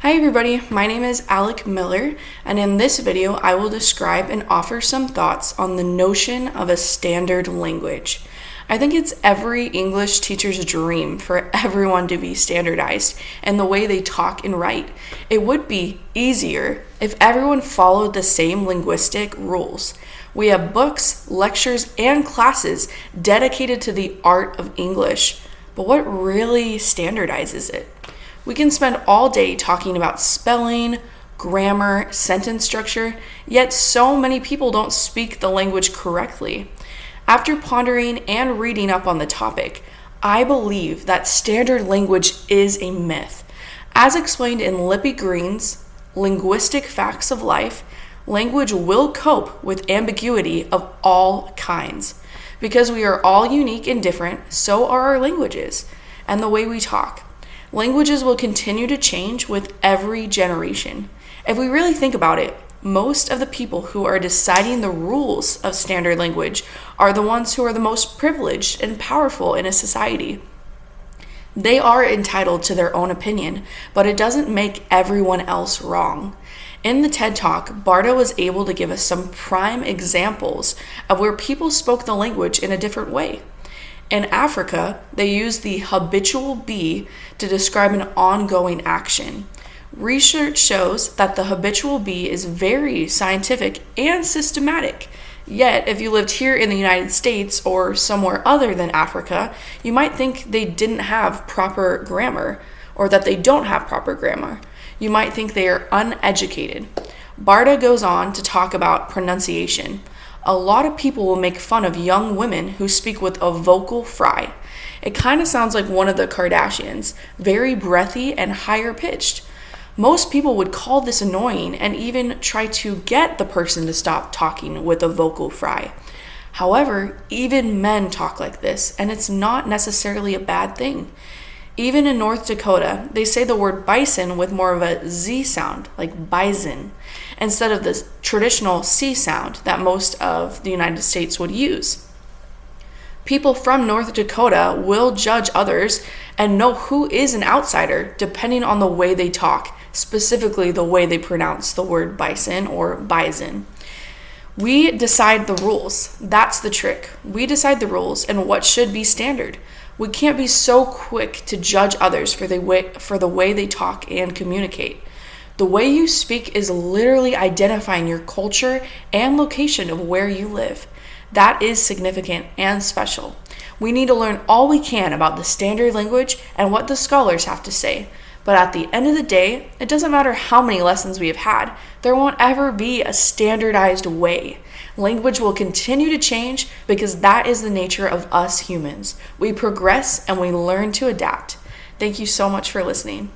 Hi everybody, my name is Alec Miller, and in this video I will describe and offer some thoughts on the notion of a standard language. I think it's every English teacher's dream for everyone to be standardized in the way they talk and write. It would be easier if everyone followed the same linguistic rules. We have books, lectures, and classes dedicated to the art of English, but what really standardizes it? We can spend all day talking about spelling, grammar, sentence structure, yet so many people don't speak the language correctly. After pondering and reading up on the topic, I believe that standard language is a myth. As explained in Lippy Green's Linguistic Facts of Life, language will cope with ambiguity of all kinds. Because we are all unique and different, so are our languages and the way we talk. Languages will continue to change with every generation. If we really think about it, most of the people who are deciding the rules of standard language are the ones who are the most privileged and powerful in a society. They are entitled to their own opinion, but it doesn't make everyone else wrong. In the TED Talk, Barta was able to give us some prime examples of where people spoke the language in a different way. In Africa, they use the habitual be to describe an ongoing action. Research shows that the habitual be is very scientific and systematic. Yet, if you lived here in the United States or somewhere other than Africa, you might think they didn't have proper grammar, or that they don't have proper grammar. You might think they are uneducated. Barta goes on to talk about pronunciation. A lot of people will make fun of young women who speak with a vocal fry. It kind of sounds like one of the Kardashians, very breathy and higher pitched. Most people would call this annoying and even try to get the person to stop talking with a vocal fry. However, even men talk like this, and it's not necessarily a bad thing. Even in North Dakota, they say the word bison with more of a Z sound, like bison, instead of the traditional C sound that most of the United States would use. People from North Dakota will judge others and know who is an outsider depending on the way they talk, specifically the way they pronounce the word bison or bison. We decide the rules. That's the trick. We decide the rules and what should be standard. We can't be so quick to judge others for the way they talk and communicate. The way you speak is literally identifying your culture and location of where you live. That is significant and special. We need to learn all we can about the standard language and what the scholars have to say. But at the end of the day, it doesn't matter how many lessons we have had, there won't ever be a standardized way. Language will continue to change because that is the nature of us humans. We progress and we learn to adapt. Thank you so much for listening.